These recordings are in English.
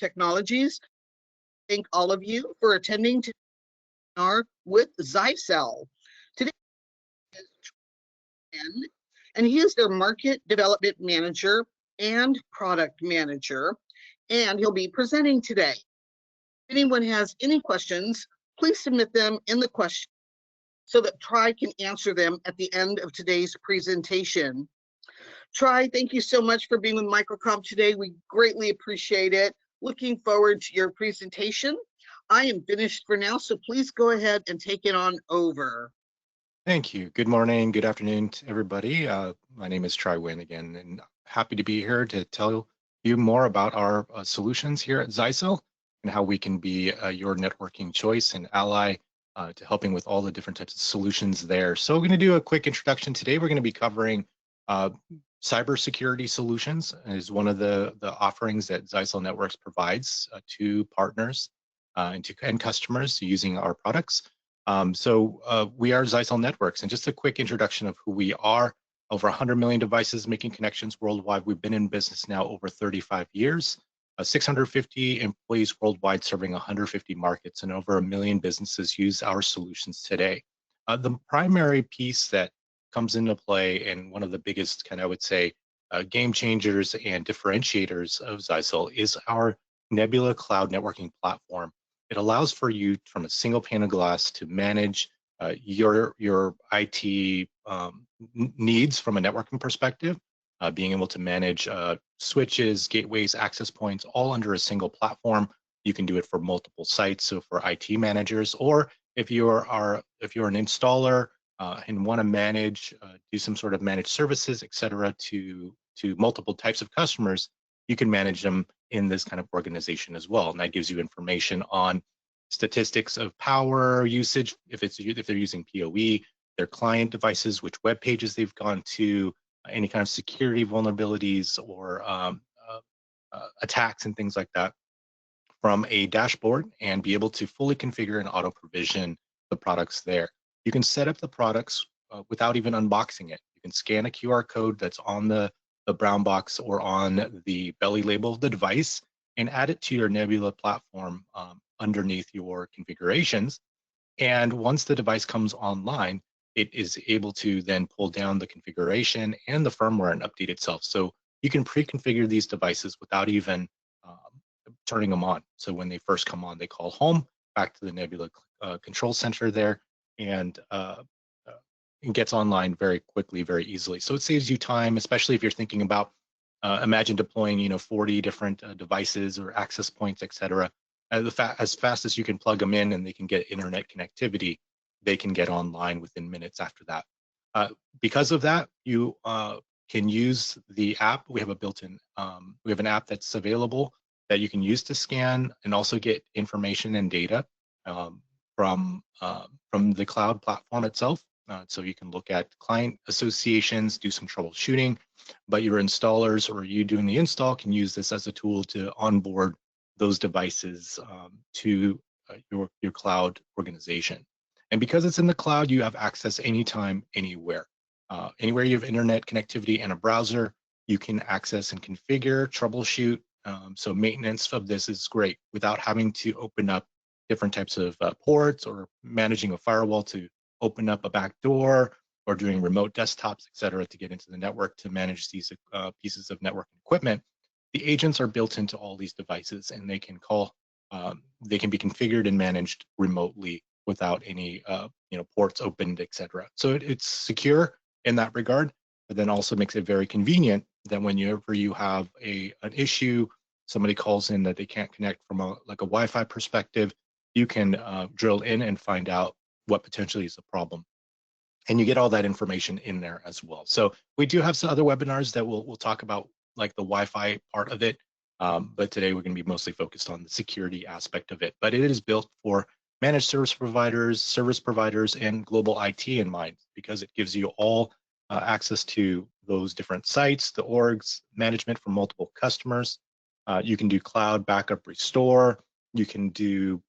Technologies. Thank all of you for attending today's webinar with Zyxel. Today is Chen, and he is their Market Development Manager and Product Manager, and he'll be presenting today. If anyone has any questions, please submit them in the question so that Tri can answer them at the end of today's presentation. Tri, thank you so much for being with Microcom today. We greatly appreciate it. Looking forward to your presentation. I am finished for now, so please go ahead and take it on over. Thank you. Good morning, good afternoon to everybody. My name is Tri Nguyen again, and happy to be here to tell you more about our solutions here at Zyxel and how we can be your networking choice and ally to helping with all the different types of solutions there. So we're going to do a quick introduction today. We're going to be covering cybersecurity solutions is one of the offerings that Zyxel Networks provides to partners and to end customers using our products. We are Zyxel Networks, and just a quick introduction of who we are. Over 100 million devices making connections worldwide. We've been in business now over 35 years. 650 employees worldwide serving 150 markets, and over 1 million businesses use our solutions today. The primary piece that comes into play, and one of the biggest I would say game changers and differentiators of Zyxel is our Nebula cloud networking platform. It allows for you from a single pane of glass to manage your IT needs from a networking perspective, being able to manage switches, gateways, access points, all under a single platform. You can do it for multiple sites. So for IT managers, or if you're an installer and want to manage, do some sort of managed services, et cetera, to multiple types of customers, you can manage them in this kind of organization as well. And that gives you information on statistics of power usage, if they're using PoE, their client devices, which web pages they've gone to, any kind of security vulnerabilities or attacks and things like that from a dashboard, and be able to fully configure and auto provision the products there. You can set up the products without even unboxing it. You can scan a QR code that's on the brown box or on the belly label of the device and add it to your Nebula platform underneath your configurations. And once the device comes online, it is able to then pull down the configuration and the firmware and update itself. So you can pre-configure these devices without even turning them on. So when they first come on, they call home back to the Nebula control center there, and it gets online very quickly, very easily. So it saves you time, especially if you're thinking about, imagine deploying 40 different devices or access points, et cetera. As fast as you can plug them in and they can get internet connectivity, they can get online within minutes after that. Because of that, you can use the app. We have a built-in, we have an app that's available that you can use to scan and also get information and data from the cloud platform itself. So you can look at client associations, do some troubleshooting, but your installers or you doing the install can use this as a tool to onboard those devices to your cloud organization. And because it's in the cloud, you have access anytime, anywhere. Anywhere you have internet connectivity and a browser, you can access and configure, troubleshoot. So maintenance of this is great without having to open up different types of ports or managing a firewall to open up a back door or doing remote desktops, et cetera, to get into the network to manage these pieces of networking equipment. The agents are built into all these devices, and they can they can be configured and managed remotely without any ports opened, et cetera. So it's secure in that regard, but then also makes it very convenient that whenever you have an issue, somebody calls in that they can't connect from a Wi-Fi perspective, you can drill in and find out what potentially is the problem. And you get all that information in there as well. So we do have some other webinars that we'll talk about, like the Wi-Fi part of it. But today we're going to be mostly focused on the security aspect of it. But it is built for managed service providers, and global IT in mind, because it gives you all access to those different sites, the orgs, management for multiple customers. You can do cloud backup restore. You can do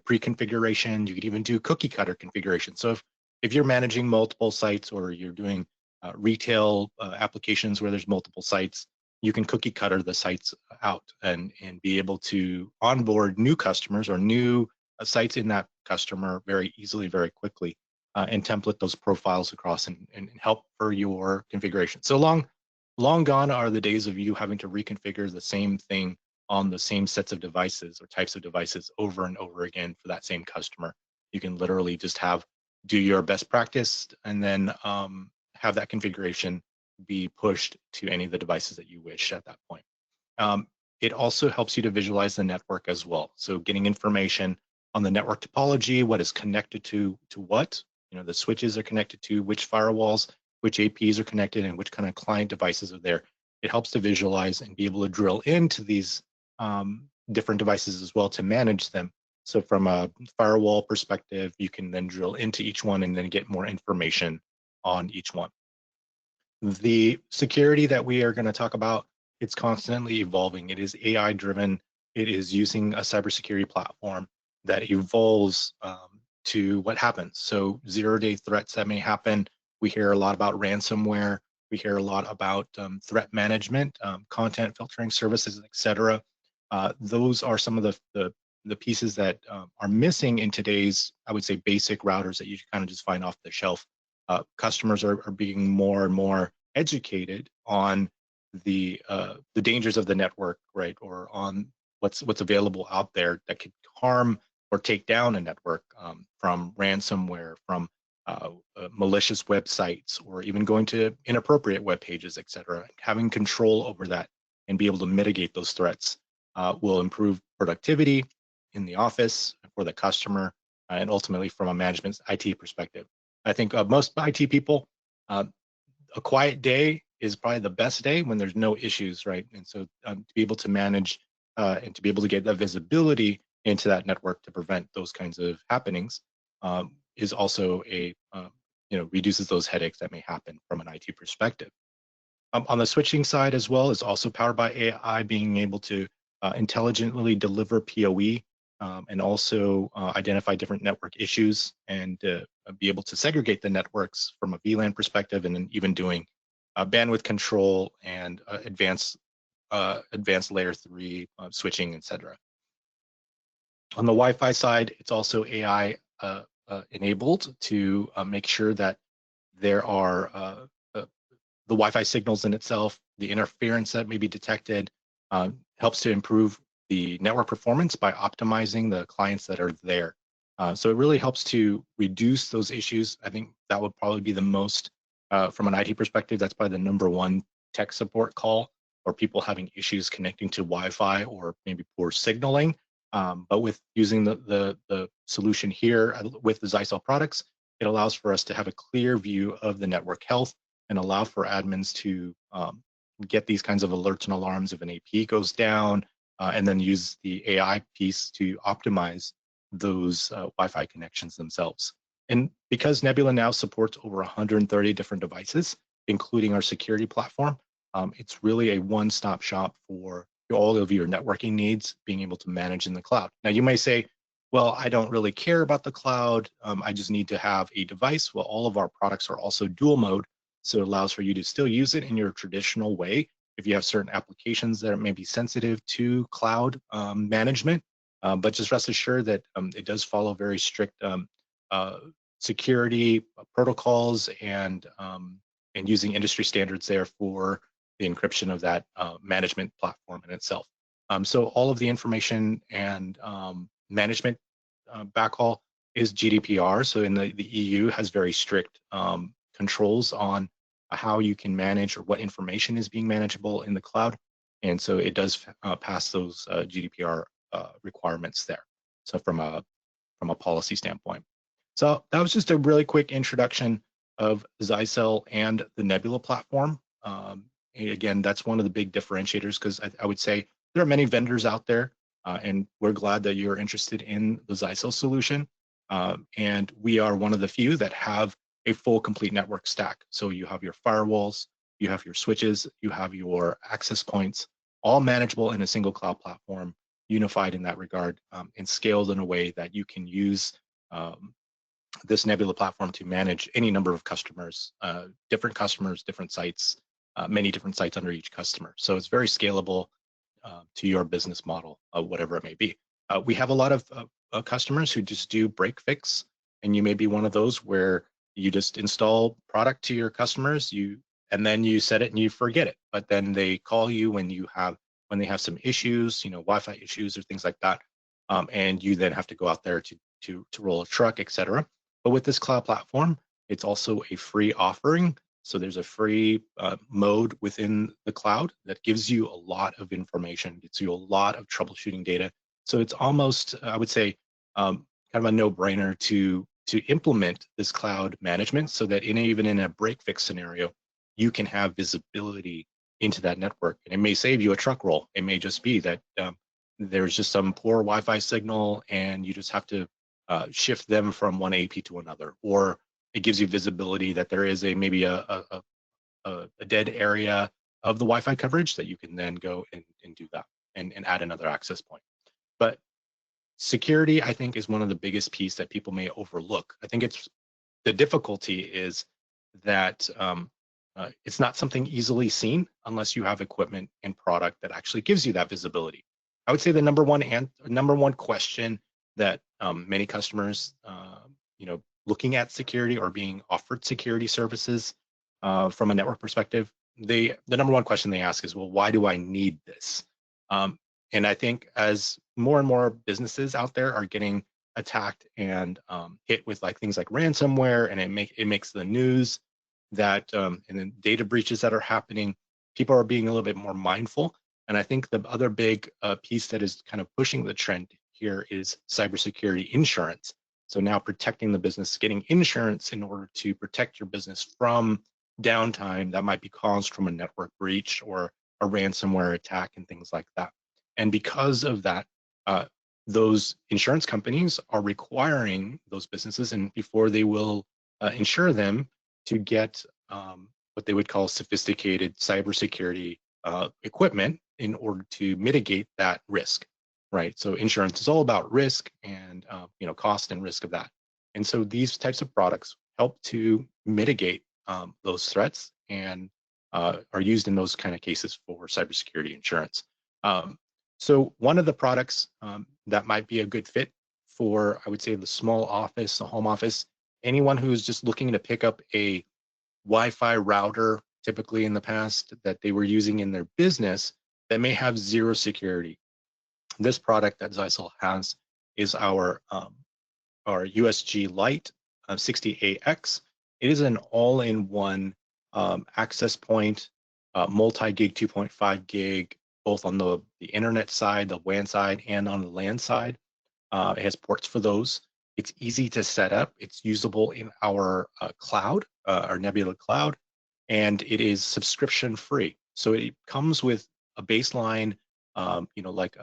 pre-configuration. You can even do cookie cutter configuration. So if you're managing multiple sites, or you're doing retail applications where there's multiple sites, you can cookie cutter the sites out and be able to onboard new customers or new sites in that customer very easily, very quickly, and template those profiles across and help for your configuration. So long gone are the days of you having to reconfigure the same thing on the same sets of devices or types of devices over and over again for that same customer. You can literally just do your best practice and then have that configuration be pushed to any of the devices that you wish at that point. It also helps you to visualize the network as well. So getting information on the network topology, what is connected to what, the switches are connected to, which firewalls, which APs are connected, and which kind of client devices are there. It helps to visualize and be able to drill into these different devices as well to manage them. So from a firewall perspective, you can then drill into each one and then get more information on each one. The security that we are going to talk about, it's constantly evolving. It is AI driven. It is using a cybersecurity platform that evolves to what happens. So 0-day threats that may happen. We hear a lot about ransomware. We hear a lot about threat management, content filtering services, etc. Those are some of the pieces that are missing in today's, I would say, basic routers that you kind of just find off the shelf. Customers are being more and more educated on the dangers of the network, right, or on what's available out there that could harm or take down a network from ransomware, from malicious websites, or even going to inappropriate web pages, etc. Having control over that and be able to mitigate those threats will improve productivity in the office for the customer and ultimately from a management IT perspective. I think most IT people, a quiet day is probably the best day when there's no issues, right? And so to be able to manage and to be able to get that visibility into that network to prevent those kinds of happenings is also reduces those headaches that may happen from an IT perspective. On the switching side as well is also powered by AI, being able to intelligently deliver PoE and also identify different network issues and be able to segregate the networks from a VLAN perspective, and then even doing bandwidth control and advanced layer 3 switching, etc. On the Wi-Fi side, it's also AI enabled to make sure that there are the Wi-Fi signals in itself, the interference that may be detected, helps to improve the network performance by optimizing the clients that are there. So it really helps to reduce those issues. I think that would probably be the most, from an IT perspective, that's probably the #1 tech support call, or people having issues connecting to Wi-Fi or maybe poor signaling. But with using the solution here with the Zyxel products, it allows for us to have a clear view of the network health and allow for admins to get these kinds of alerts and alarms if an AP goes down, and then use the AI piece to optimize those Wi-Fi connections themselves. And because Nebula now supports over 130 different devices, including our security platform, it's really a one-stop shop for all of your networking needs, being able to manage in the cloud. Now, you may say, well, I don't really care about the cloud. I just need to have a device. Well, all of our products are also dual mode, so it allows for you to still use it in your traditional way if you have certain applications that may be sensitive to cloud management. But just rest assured that it does follow very strict security protocols and using industry standards there for the encryption of that management platform in itself. So all of the information and management backhaul is GDPR. So in the EU has very strict controls on how you can manage or what information is being manageable in the cloud. And so it does pass those GDPR requirements there. So from a policy standpoint. So that was just a really quick introduction of Zyxel and the Nebula platform. Again, that's one of the big differentiators, because I would say there are many vendors out there, and we're glad that you're interested in the Zyxel solution. And we are one of the few that have a full complete network stack. So you have your firewalls, you have your switches, you have your access points, all manageable in a single cloud platform, unified in that regard, and scaled in a way that you can use this Nebula platform to manage any number of customers, different sites, many different sites under each customer. So it's very scalable to your business model, whatever it may be. We have a lot of customers who just do break fix, and you may be one of those where you just install product to your customers, and then you set it and you forget it. But then they call you when they have some issues, Wi-Fi issues or things like that, and you then have to go out there to roll a truck, etc. But with this cloud platform, it's also a free offering. So there's a free mode within the cloud that gives you a lot of information, gets you a lot of troubleshooting data. So it's almost, I would say, kind of a no-brainer to implement this cloud management, so that even in a break fix scenario, you can have visibility into that network. And it may save you a truck roll. It may just be that there's just some poor Wi-Fi signal, and you just have to shift them from one AP to another, or it gives you visibility that there is maybe a dead area of the Wi-Fi coverage that you can then go and do that and add another access point. But security, I think, is one of the biggest pieces that people may overlook. I think the difficulty is that it's not something easily seen unless you have equipment and product that actually gives you that visibility. I would say the number one question that many customers, looking at security or being offered security services from a network perspective, the number one question they ask is, well, why do I need this? And I think as more and more businesses out there are getting attacked and hit with things like ransomware, and it makes the news, that and then data breaches that are happening, people are being a little bit more mindful. And I think the other big piece that is kind of pushing the trend here is cybersecurity insurance. So now protecting the business, getting insurance in order to protect your business from downtime that might be caused from a network breach or a ransomware attack and things like that. And because of that, those insurance companies are requiring those businesses, and before they will insure them, to get what they would call sophisticated cybersecurity equipment in order to mitigate that risk, right? So insurance is all about risk and cost and risk of that. And so these types of products help to mitigate those threats and are used in those kind of cases for cybersecurity insurance. So one of the products that might be a good fit for, I would say, the small office, the home office, anyone who is just looking to pick up a Wi-Fi router, typically in the past, that they were using in their business that may have zero security. This product that Zyxel has is our USG Lite 60AX. It is an all-in-one access point, multi-gig, 2.5 gig, both on the internet side, the WAN side, and on the LAN side. It has ports for those. It's easy to set up. It's usable in our cloud, our Nebula cloud, and it is subscription free. So it comes with a baseline, like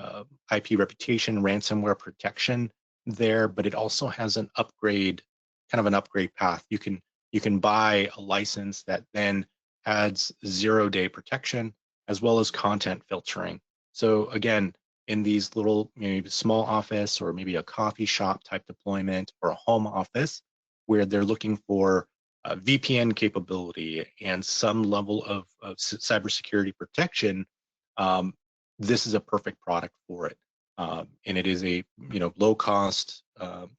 IP reputation, ransomware protection there, but it also has an upgrade, kind of an upgrade path. You can buy a license that then adds 0-day protection as well as content filtering. So again, in these little, maybe small office or maybe a coffee shop type deployment or a home office where they're looking for VPN capability and some level of cybersecurity protection, this is a perfect product for it. And it is a low cost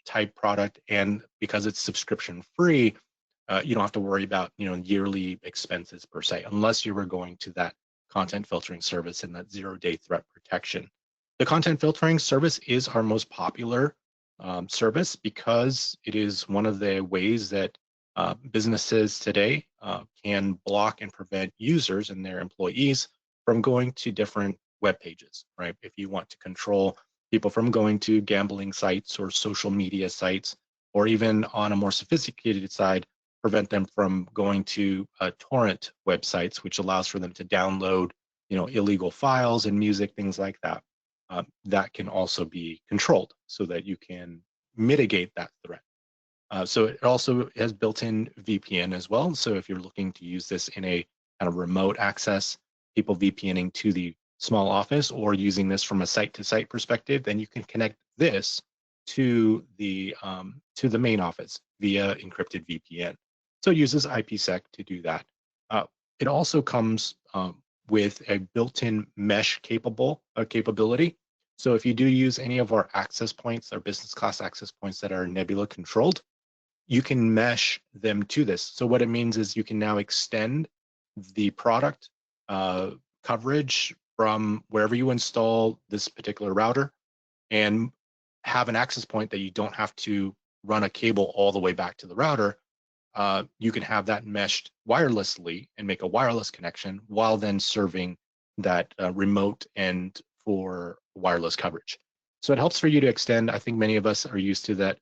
type product, and because it's subscription free, you don't have to worry about yearly expenses per se, unless you were going to that content filtering service and that 0-day threat protection. The content filtering service is our most popular service because it is one of the ways that businesses today can block and prevent users and their employees from going to different web pages, right? If you want to control people from going to gambling sites or social media sites, or even on a more sophisticated side, prevent them from going to torrent websites, which allows for them to download, illegal files and music, things like that. That can also be controlled so that you can mitigate that threat. So it also has built-in VPN as well. So if you're looking to use this in a kind of remote access, people VPNing to the small office or using this from a site-to-site perspective, then you can connect this to the main office via encrypted VPN. So it uses IPsec to do that. It also comes with a built-in mesh capability. So if you do use any of our access points, our business class access points that are Nebula controlled, you can mesh them to this. So what it means is you can now extend the product coverage from wherever you install this particular router and have an access point that you don't have to run a cable all the way back to the router. You can have that meshed wirelessly and make a wireless connection while then serving that remote end for wireless coverage. So it helps for you to extend. I think many of us are used to that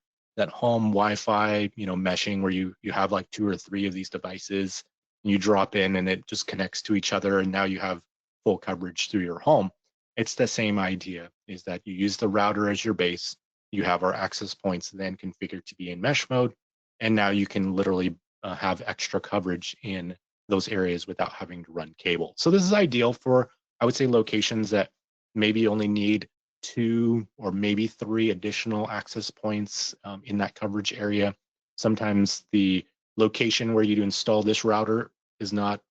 home Wi-Fi, meshing where you have like 2 or 3 of these devices, and you drop in and it just connects to each other, and now you have full coverage through your home. It's the same idea, is that you use the router as your base. You have our access points then configured to be in mesh mode, and now you can literally have extra coverage in those areas without having to run cable. So this is ideal for, I would say, locations that maybe only need 2 or maybe 3 additional access points in that coverage area. Sometimes the location where you install this router is not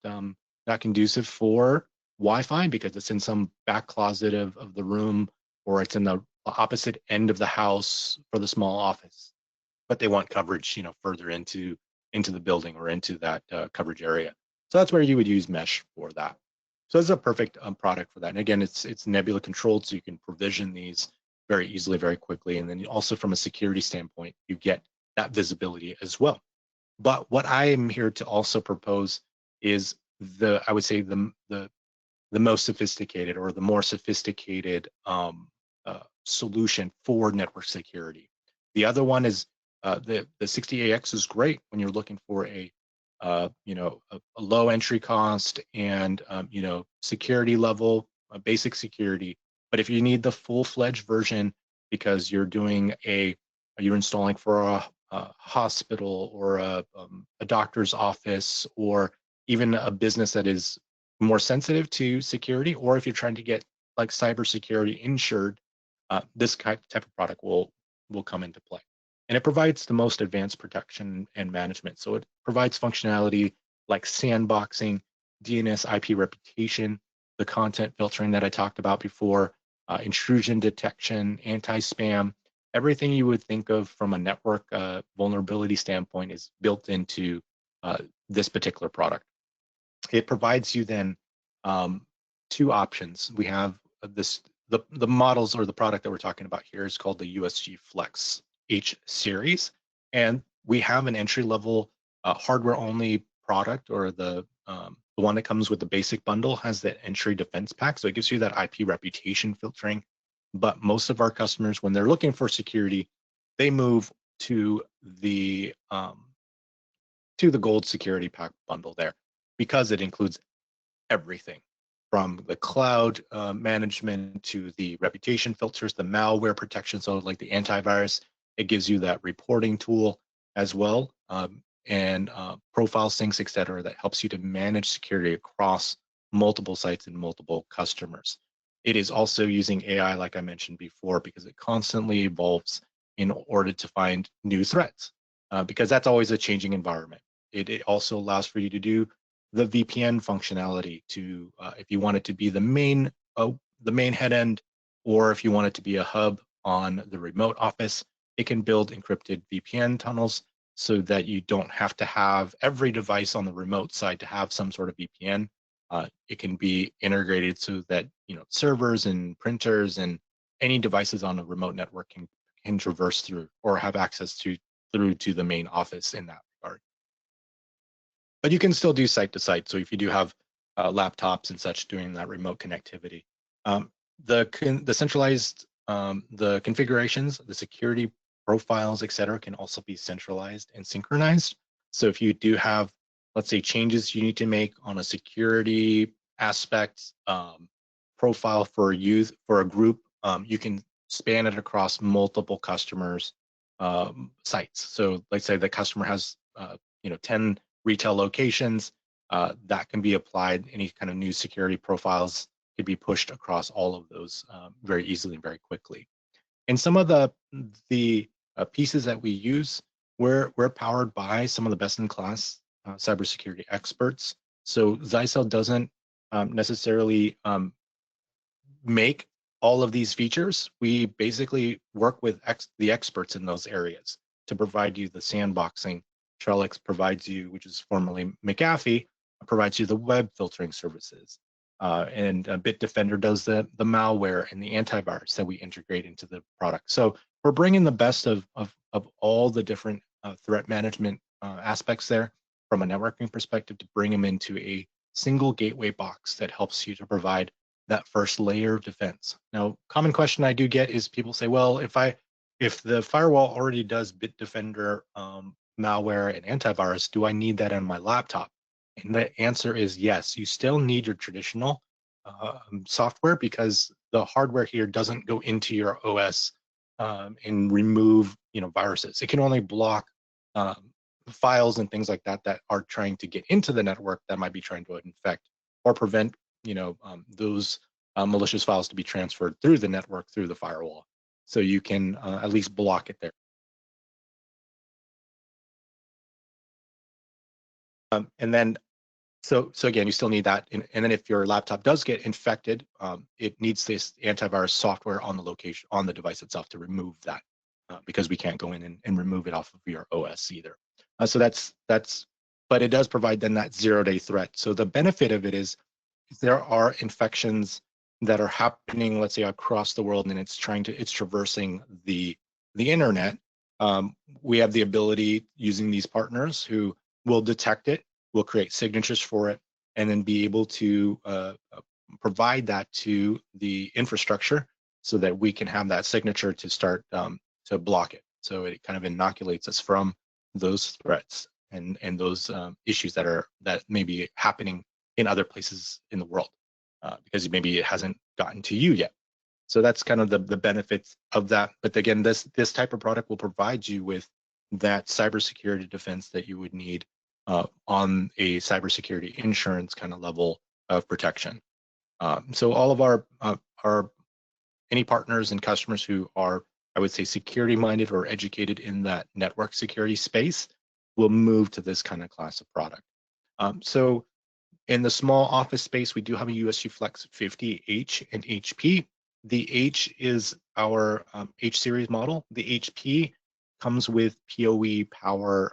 conducive for Wi-Fi because it's in some back closet of the room, or it's in the opposite end of the house for the small office, but they want coverage, further into the building or into that coverage area. So that's where you would use mesh for that. So it's a perfect product for that. And again, it's Nebula controlled, so you can provision these very easily, very quickly. And then also from a security standpoint, you get that visibility as well. But what I am here to also propose is I would say the most sophisticated or the more sophisticated solution for network security. The other one is the 60AX is great when you're looking for a low entry cost and security level, basic security. But if you need the full-fledged version because you're installing for a hospital or a doctor's office, or even a business that is more sensitive to security, or if you're trying to get like cybersecurity insured, this type of product will come into play. And it provides the most advanced protection and management. So it provides functionality like sandboxing, DNS IP reputation, the content filtering that I talked about before, intrusion detection, anti-spam. Everything you would think of from a network vulnerability standpoint is built into this particular product. It provides you then 2 options. We have the models, or the product that we're talking about here is called the USG Flex H series, and we have an entry-level hardware-only product, or the one that comes with the basic bundle has that entry defense pack, so it gives you that IP reputation filtering. But most of our customers, when they're looking for security, they move to the gold security pack bundle there, because it includes everything from the cloud management to the reputation filters, the malware protection, so like the antivirus. It gives you that reporting tool as well, and profile syncs, etc., that helps you to manage security across multiple sites and multiple customers. It is also using AI, like I mentioned before, because it constantly evolves in order to find new threats, because that's always a changing environment. It also allows for you to do the VPN functionality to, if you want it to be the main head end, or if you want it to be a hub on the remote office, it can build encrypted VPN tunnels so that you don't have to have every device on the remote side to have some sort of VPN. It can be integrated so that servers and printers and any devices on a remote network can traverse through or have access through to the main office in that regard. But you can still do site to site. So if you do have laptops and such doing that remote connectivity, the centralized, the configurations, the security profiles, etc., can also be centralized and synchronized. So if you do have, let's say, changes you need to make on a security aspect profile for a group, you can span it across multiple customers' sites. So let's say the customer has 10 retail locations, that can be applied. Any kind of new security profiles could be pushed across all of those very easily, very quickly. And some of the pieces that we use, we're powered by some of the best-in-class cybersecurity experts. So Zyxel doesn't necessarily make all of these features. We basically work with the experts in those areas to provide you the sandboxing. Trellix provides you, which is formerly McAfee, provides you the web filtering services. And Bitdefender does the malware and the antivirus that we integrate into the product. So we're bringing the best of all the different threat management aspects there from a networking perspective to bring them into a single gateway box that helps you to provide that first layer of defense. Now, common question I do get is people say, well, if the firewall already does Bitdefender malware and antivirus, do I need that on my laptop? And the answer is yes. You still need your traditional software because the hardware here doesn't go into your OS and remove, viruses. It can only block files and things like that that are trying to get into the network that might be trying to infect or prevent those malicious files to be transferred through the network, through the firewall. So you can at least block it there. And then, so again, you still need that. And then if your laptop does get infected, it needs this antivirus software on the location, on the device itself to remove that because we can't go in and remove it off of your OS either. So that's, but it does provide then that 0-day threat. So the benefit of it is there are infections that are happening, let's say across the world, and it's traversing the internet. We have the ability using these partners who will detect it, will create signatures for it, and then be able to provide that to the infrastructure so that we can have that signature to start to block it. So it kind of inoculates us from those threats and those issues that may be happening in other places in the world because maybe it hasn't gotten to you yet. So that's kind of the benefits of that. But again, this type of product will provide you with that cybersecurity defense that you would need on a cybersecurity insurance kind of level of protection. So all of our any partners and customers who are, I would say, security minded or educated in that network security space will move to this kind of class of product. So in the small office space, we do have a USG Flex 50 H and HP. The H is our H series model. The HP comes with PoE power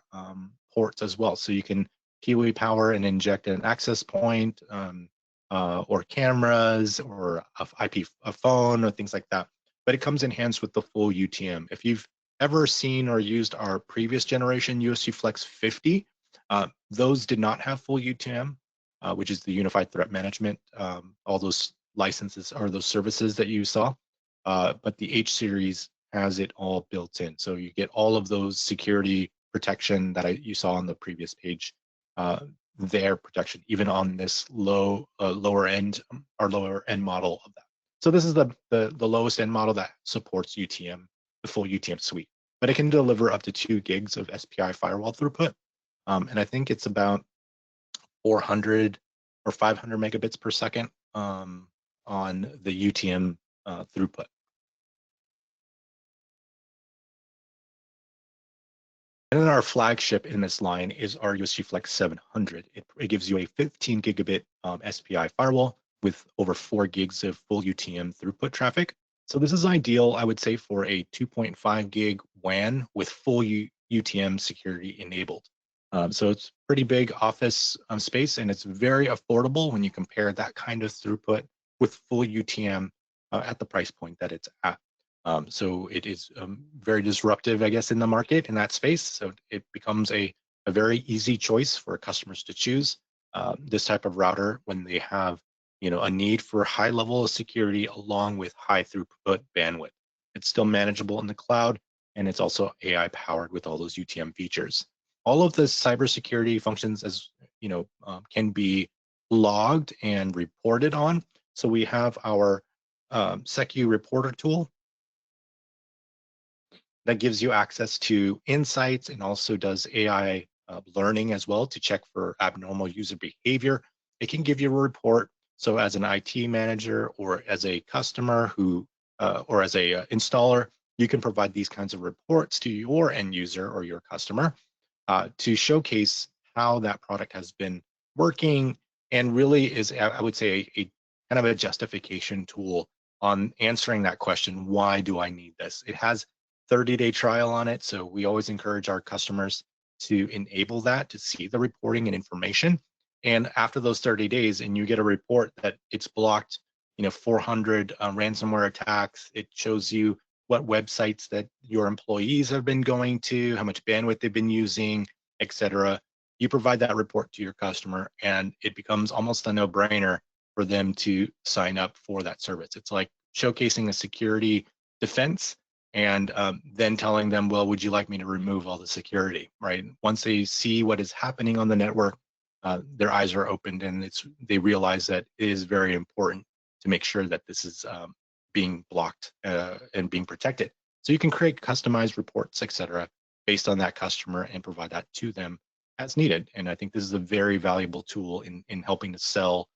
ports as well. So you can PoE power and inject an access point or cameras or a phone or things like that. But it comes enhanced with the full UTM. If you've ever seen or used our previous generation USG Flex 50, those did not have full UTM. Which is the Unified Threat Management, all those licenses or those services that you saw. But the H series has it all built in. So you get all of those security protection that you saw on the previous page, their protection, even on this lower end model of that. So this is the lowest end model that supports UTM, the full UTM suite. But it can deliver up to 2 gigs of SPI firewall throughput. And I think it's about 400 or 500 megabits per second on the UTM throughput. And then our flagship in this line is our USG Flex 700. It gives you a 15 gigabit SPI firewall with over 4 gigs of full UTM throughput traffic. So this is ideal, I would say, for a 2.5 gig WAN with full UTM security enabled. So it's pretty big office space, and it's very affordable when you compare that kind of throughput with full UTM at the price point that it's at. So it is very disruptive, I guess, in the market in that space. So it becomes a very easy choice for customers to choose this type of router when they have, a need for high level of security along with high throughput bandwidth. It's still manageable in the cloud, and it's also AI powered with all those UTM features. All of the cybersecurity functions, as can be logged and reported on. So we have our Secu Reporter tool that gives you access to insights and also does AI learning as well to check for abnormal user behavior. It can give you a report. So as an IT manager or as a customer or as a installer, you can provide these kinds of reports to your end user or your customer to showcase how that product has been working and really is, I would say, a kind of a justification tool on answering that question, why do I need this? It has 30-day trial on it, so we always encourage our customers to enable that, to see the reporting and information. And after those 30 days, and you get a report that it's blocked, 400 ransomware attacks, it shows you what websites that your employees have been going to, how much bandwidth they've been using, etc. You provide that report to your customer, and it becomes almost a no-brainer for them to sign up for that service. It's like showcasing a security defense and then telling them, well, would you like me to remove all the security, right? Once they see what is happening on the network, their eyes are opened, and they realize that it is very important to make sure that this is being blocked and being protected. So you can create customized reports, etc., based on that customer and provide that to them as needed. And I think this is a very valuable tool in helping to sell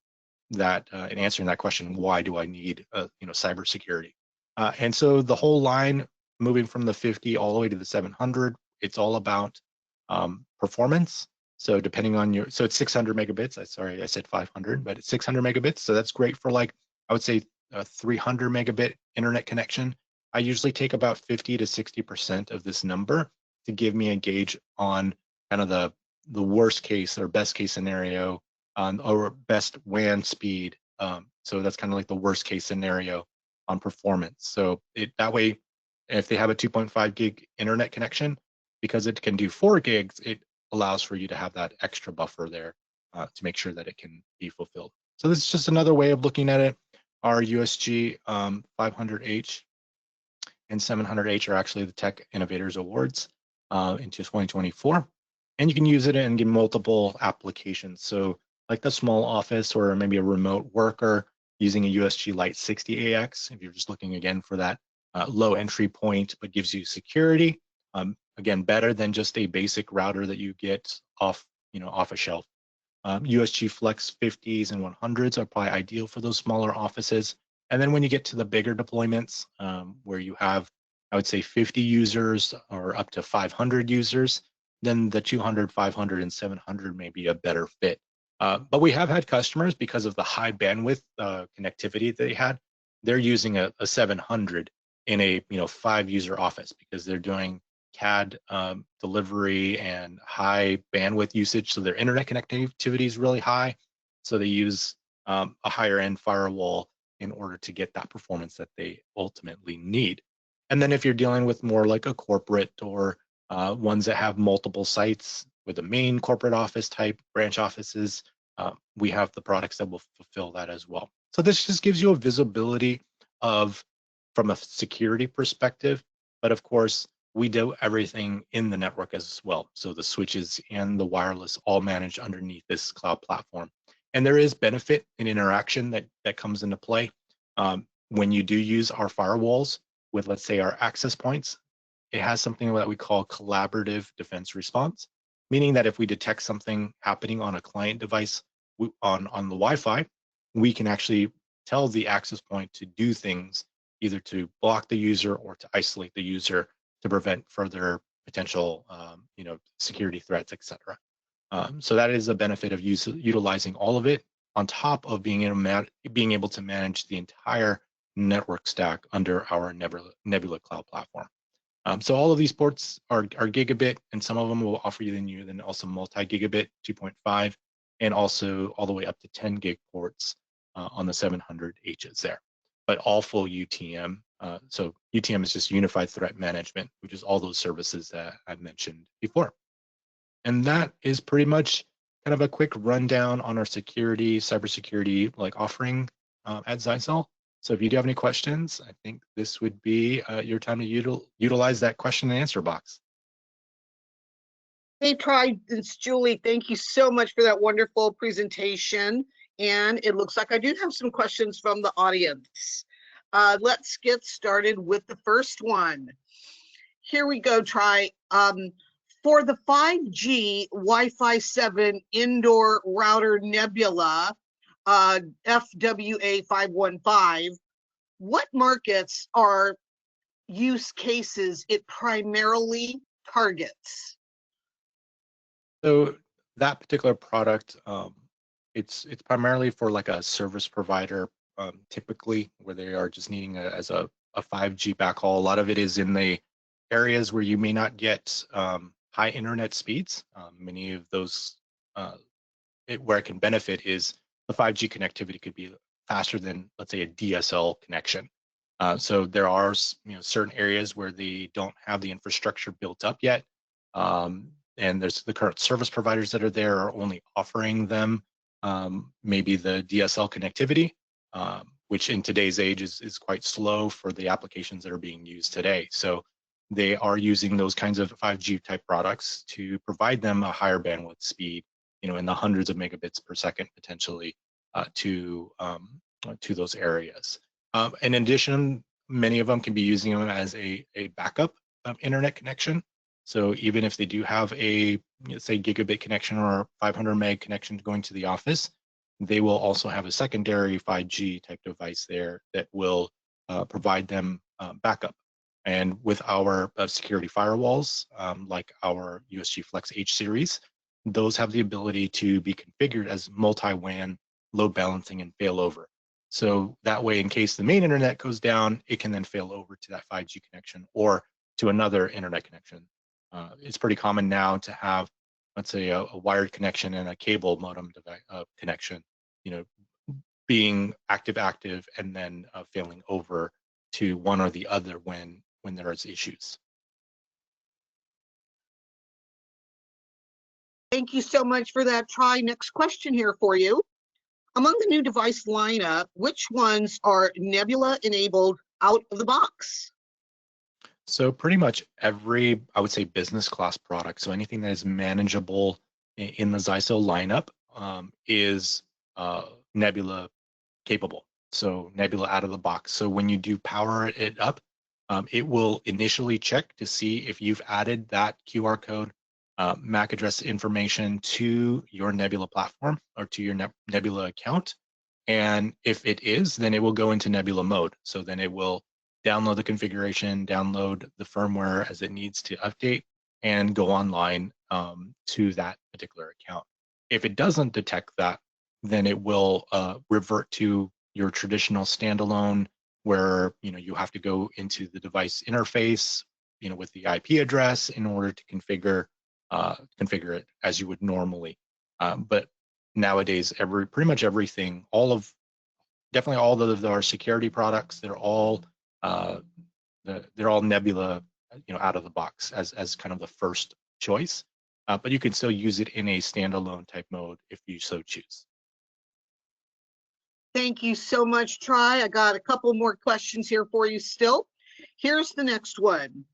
that and answering that question, why do I need cybersecurity? And so the whole line, moving from the 50 all the way to the 700, it's all about performance. So depending on so it's 600 megabits. Sorry, I said 500, but it's 600 megabits. So that's great for, like, I would say a 300 megabit internet connection. I usually take about 50 to 60% of this number to give me a gauge on kind of the worst case or best case scenario or best WAN speed. So that's kind of like the worst case scenario on performance. So that way, if they have a 2.5 gig internet connection, because it can do 4 gigs, it allows for you to have that extra buffer there to make sure that it can be fulfilled. So this is just another way of looking at it. Our USG 500H and 700H are actually the Tech Innovators Awards into 2024. And you can use it in multiple applications. So like the small office or maybe a remote worker using a USG Lite 60AX, if you're just looking again for that low entry point, but gives you security. Again, better than just a basic router that you get off a shelf. USG Flex 50s and 100s are probably ideal for those smaller offices. And then when you get to the bigger deployments, where you have, I would say, 50 users or up to 500 users, then the 200, 500, and 700 may be a better fit. But we have had customers, because of the high bandwidth connectivity they had, they're using a 700 in a 5-user office because they're doing CAD delivery and high bandwidth usage, so their internet connectivity is really high. So they use a higher end firewall in order to get that performance that they ultimately need. And then if you're dealing with more like a corporate or ones that have multiple sites with a main corporate office type branch offices, we have the products that will fulfill that as well. So this just gives you a visibility of, from a security perspective, but of course, we do everything in the network as well. So the switches and the wireless all managed underneath this cloud platform. And there is benefit and interaction that comes into play when you do use our firewalls with, let's say, our access points. It has something that we call collaborative defense response, meaning that if we detect something happening on a client device on the Wi-Fi, we can actually tell the access point to do things, either to block the user or to isolate the user to prevent further potential security threats, etc. So that is a benefit of utilizing all of it on top of being able to manage the entire network stack under our Nebula cloud platform. So all of these ports are gigabit, and some of them will offer you then also multi-gigabit 2.5, and also all the way up to 10 gig ports on the 700Hs there, but all full UTM. So UTM is just Unified Threat Management, which is all those services that I've mentioned before. And that is pretty much kind of a quick rundown on our cybersecurity offering at Zyxel. So if you do have any questions, I think this would be your time to utilize that question and answer box. Hey, Troy, it's Julie. Thank you so much for that wonderful presentation. And it looks like I do have some questions from the audience. Let's get started with the first one. Here we go, Troy. For the 5G Wi-Fi 7 indoor router Nebula, FWA 515, what markets are use cases it primarily targets? So that particular product It's primarily for like a service provider, typically where they are just needing as a 5G backhaul. A lot of it is in the areas where you may not get high internet speeds. Many of those where it can benefit is the 5G connectivity could be faster than, let's say, a DSL connection. So there are certain areas where they don't have the infrastructure built up yet, and there's the current service providers that are there are only offering them maybe the DSL connectivity, which in today's age is quite slow for the applications that are being used today. So they are using those kinds of 5G type products to provide them a higher bandwidth speed, in the hundreds of megabits per second potentially to those areas. In addition, many of them can be using them as a backup internet connection. So even if they do have a, say, gigabit connection or 500 meg connection going to the office, they will also have a secondary 5G type device there that will provide them backup. And with our security firewalls, like our USG Flex H series, those have the ability to be configured as multi-WAN load balancing and failover. So that way, in case the main internet goes down, it can then fail over to that 5G connection or to another internet connection. It's pretty common now to have, let's say, a wired connection and a cable modem connection, being active, and then failing over to one or the other when there is issues. Thank you so much for that, Try. Next question here for you. Among the new device lineup, which ones are Nebula enabled out of the box? So pretty much every, I would say, business class product, so anything that is manageable in the Zyxel lineup is Nebula capable. So Nebula out of the box. So when you do power it up, it will initially check to see if you've added that QR code MAC address information to your Nebula platform or to your Nebula account. And if it is, then it will go into Nebula mode. So then it will download the configuration, download the firmware as it needs to update, and go online to that particular account. If it doesn't detect that, then it will revert to your traditional standalone, where you have to go into the device interface, with the IP address in order to configure it as you would normally. But nowadays, pretty much everything, definitely all of our security products, they're all Nebula, out of the box as kind of the first choice. But you can still use it in a standalone type mode if you so choose. Thank you so much, Try. I got a couple more questions here for you still. Here's the next one.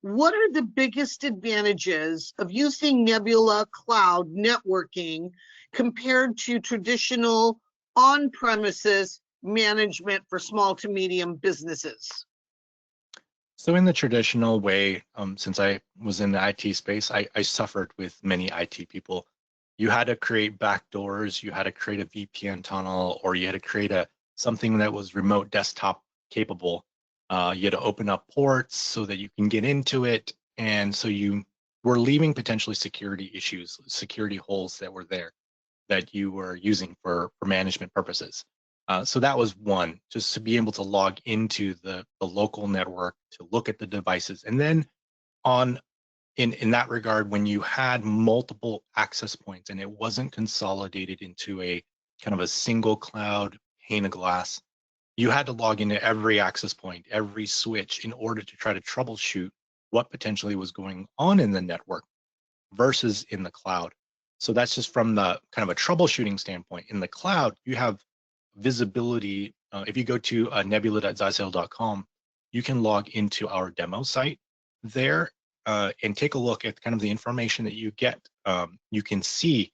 What are the biggest advantages of using Nebula cloud networking compared to traditional on-premises management for small to medium businesses? So in the traditional way, since I was in the IT space, I suffered with many IT people. You had to create backdoors, you had to create a VPN tunnel, or you had to create something that was remote desktop capable. You had to open up ports so that you can get into it. And so you were leaving potentially security issues, security holes that were there that you were using for management purposes. So that was one, just to be able to log into the local network, to look at the devices. And then in that regard, when you had multiple access points and it wasn't consolidated into a kind of a single cloud pane of glass, you had to log into every access point, every switch, in order to try to troubleshoot what potentially was going on in the network versus in the cloud. So that's just from the kind of a troubleshooting standpoint. In the cloud, you have visibility. If you go to nebula.zyxel.com, you can log into our demo site there and take a look at kind of the information that you get. You can see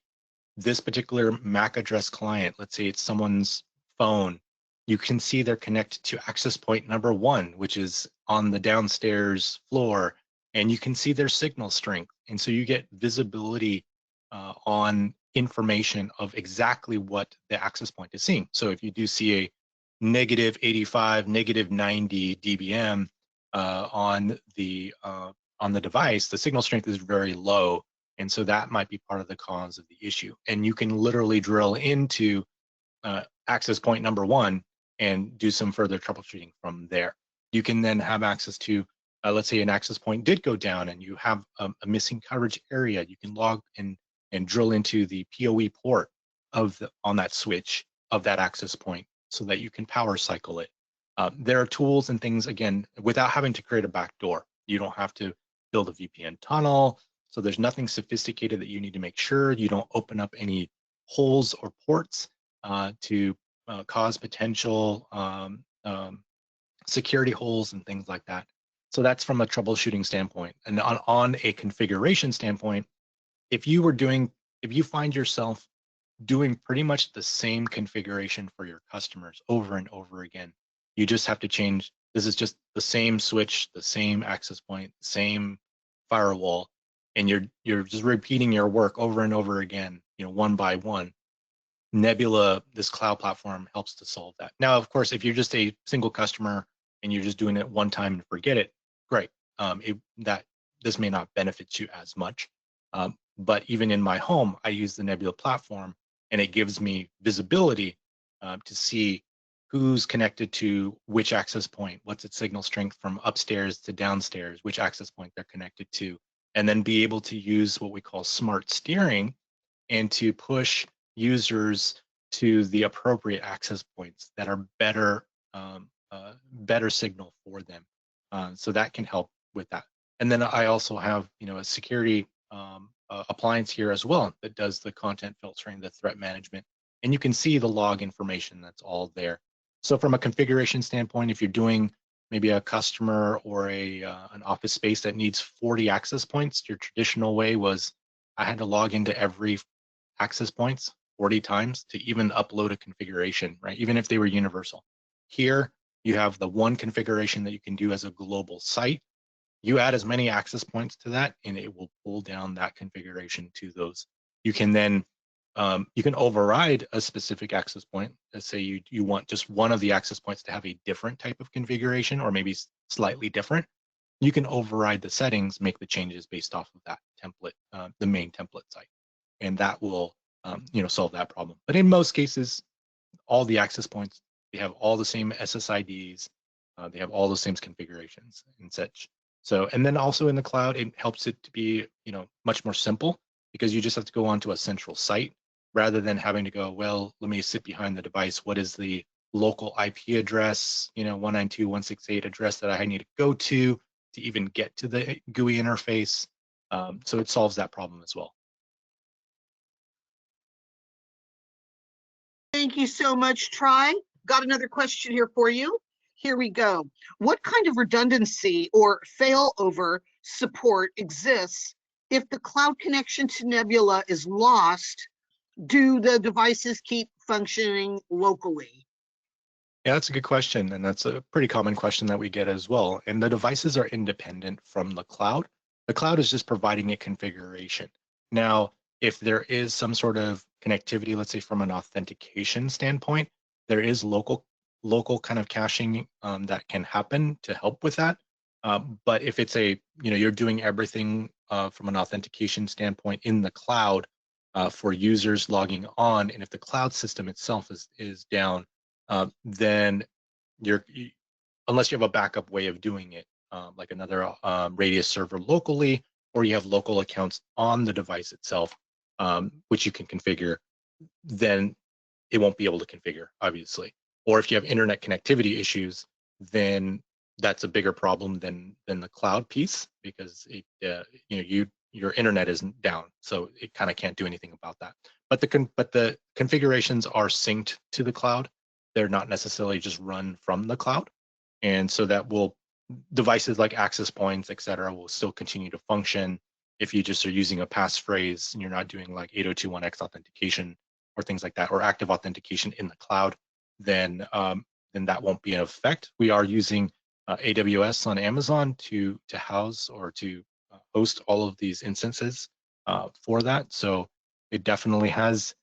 this particular MAC address client. Let's say it's someone's phone. You can see they're connected to access point number 1, which is on the downstairs floor, and you can see their signal strength. And so you get visibility on information of exactly what the access point is seeing. So if you do see a negative 85, negative 90 dBm on the device, the signal strength is very low, And so that might be part of the cause of the issue. And you can literally drill into access point number one and do some further troubleshooting from there. You can then have access to, let's say an access point did go down and you have a missing coverage area. You can log in and drill into the PoE port on that switch of that access point so that you can power cycle it. There are tools and things, again, without having to create a backdoor. You don't have to build a VPN tunnel. So there's nothing sophisticated that you need to make sure you don't open up any holes or ports to cause potential security holes and things like that. So that's from a troubleshooting standpoint. And on a configuration standpoint, if you find yourself doing pretty much the same configuration for your customers over and over again, you just have to change. This is just the same switch, the same access point, same firewall, and you're just repeating your work over and over again, one by one. Nebula, this cloud platform, helps to solve that. Now, of course, if you're just a single customer and you're just doing it one time and forget it, great. This may not benefit you as much. But even in my home, I use the Nebula platform, and it gives me visibility to see who's connected to which access point, what's its signal strength from upstairs to downstairs, which access point they're connected to, and then be able to use what we call smart steering and to push users to the appropriate access points that are better signal for them. So that can help with that. And then I also have a security appliance here as well that does the content filtering, the threat management, and you can see the log information that's all there. So from a configuration standpoint, if you're doing maybe a customer or an office space that needs 40 access points, your traditional way was I had to log into every access points 40 times to even upload a configuration, right? Even if they were universal. Here, you have the one configuration that you can do as a global site. You add as many access points to that, and it will pull down that configuration to those. You can then you can override a specific access point. Let's say you want just one of the access points to have a different type of configuration, or maybe slightly different. You can override the settings, make the changes based off of that template, the main template site, and that will solve that problem. But in most cases, all the access points, they have all the same SSIDs, they have all the same configurations and such. So, and then also in the cloud, it helps it to be much more simple, because you just have to go onto a central site rather than having to go, well, let me sit behind the device. What is the local IP address, 192.168 address that I need to go to even get to the GUI interface? So it solves that problem as well. Thank you so much, Tri. Got another question here for you. Here we go. What kind of redundancy or failover support exists if the cloud connection to Nebula is lost? Do the devices keep functioning locally? Yeah, that's a good question, and that's a pretty common question that we get as well. And the devices are independent from the cloud. The cloud is just providing a configuration. Now, if there is some sort of connectivity, let's say from an authentication standpoint, there is local kind of caching that can happen to help with that. But if it's you're doing everything from an authentication standpoint in the cloud for users logging on, and if the cloud system itself is down, then unless you have a backup way of doing it, like another Radius server locally, or you have local accounts on the device itself, which you can configure, then it won't be able to configure, obviously. Or if you have internet connectivity issues, then that's a bigger problem than the cloud piece, because your internet isn't down, so it kind of can't do anything about that. But the configurations are synced to the cloud. They're not necessarily just run from the cloud, and so devices like access points, etc., will still continue to function. If you just are using a passphrase and you're not doing like 802.1x authentication or things like that, or active authentication in the cloud, then that won't be in effect. We are using AWS on Amazon to house or to host all of these instances for that. So it definitely has.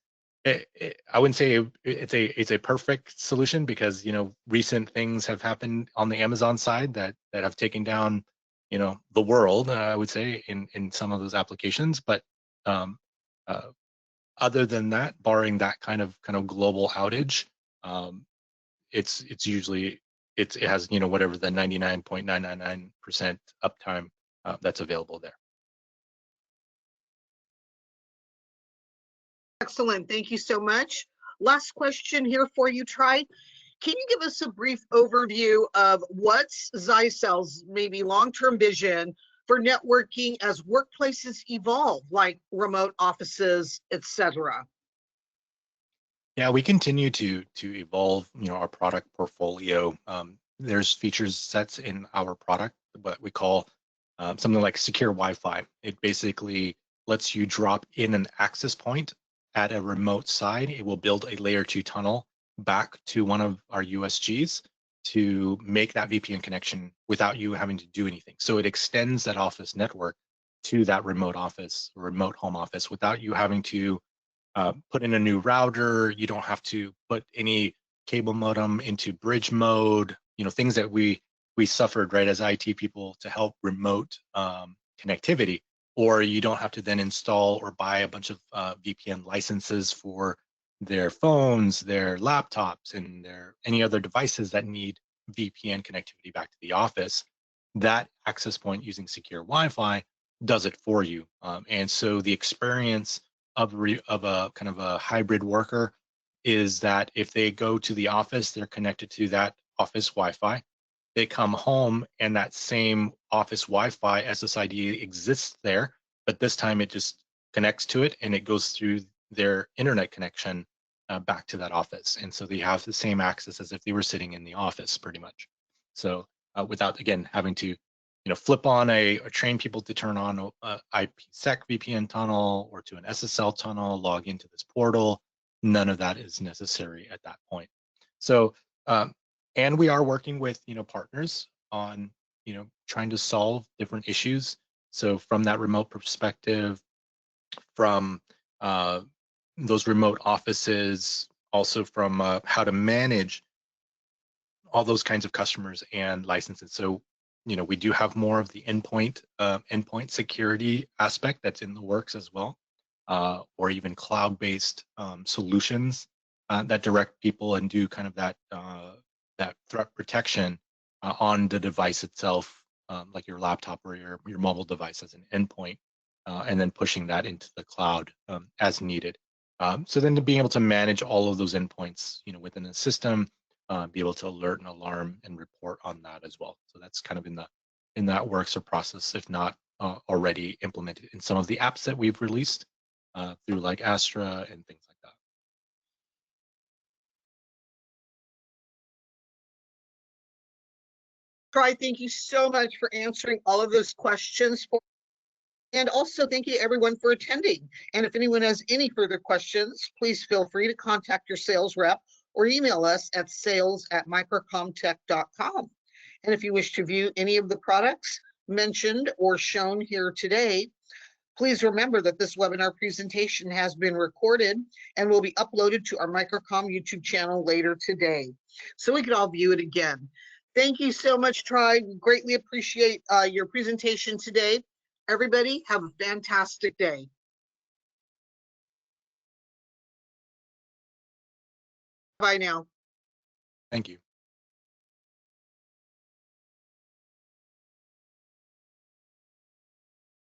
I wouldn't say it's a perfect solution, because recent things have happened on the Amazon side that have taken down the world, I would say, in some of those applications. But Um, uh, Other than that, barring that kind of global outage, it's usually it has whatever the 99.999% uptime that's available there. Excellent. Thank you so much. Last question here for you, Tri. Can you give us a brief overview of what's Zyxel's maybe long-term vision for networking as workplaces evolve, like remote offices, etc.? Yeah, we continue to evolve, our product portfolio. There's features sets in our product, what we call something like secure Wi-Fi. It basically lets you drop in an access point at a remote side. It will build a layer 2 tunnel back to one of our USGs to make that VPN connection without you having to do anything. So it extends that office network to that remote office, remote home office, without you having to put in a new router. You don't have to put any cable modem into bridge mode. Things that we suffered, right, as IT people to help remote connectivity. Or you don't have to then install or buy a bunch of VPN licenses for their phones, their laptops, and their any other devices that need VPN connectivity back to the office. That access point using secure Wi-Fi does it for you. And so the experience of a kind of a hybrid worker is that if they go to the office, they're connected to that office Wi-Fi. They come home and that same office Wi-Fi SSID exists there, but this time it just connects to it and it goes through their internet connection back to that office. And so they have the same access as if they were sitting in the office pretty much. So without, again, having to flip on or train people to turn on a IPsec VPN tunnel or to an SSL tunnel, log into this portal. None of that is necessary at that point. So, and we are working with partners on trying to solve different issues. So from that remote perspective, from those remote offices, also from how to manage all those kinds of customers and licenses. So we do have more of the endpoint security aspect that's in the works as well, or even cloud-based solutions that direct people and do kind of that threat protection on the device itself, like your laptop or your mobile device as an endpoint, and then pushing that into the cloud as needed. So then to be able to manage all of those endpoints, within the system, be able to alert and alarm and report on that as well. So that's kind of in that works or process, if not already implemented in some of the apps that we've released through like Astra and things like that. Tri, thank you so much for answering all of those questions. And also thank you to everyone for attending. And if anyone has any further questions, please feel free to contact your sales rep or email us at sales@microcomtech.com. And if you wish to view any of the products mentioned or shown here today, please remember that this webinar presentation has been recorded and will be uploaded to our Microcom YouTube channel later today, so we can all view it again. Thank you so much, Tri. We greatly appreciate your presentation today. Everybody, have a fantastic day. Bye now. Thank you.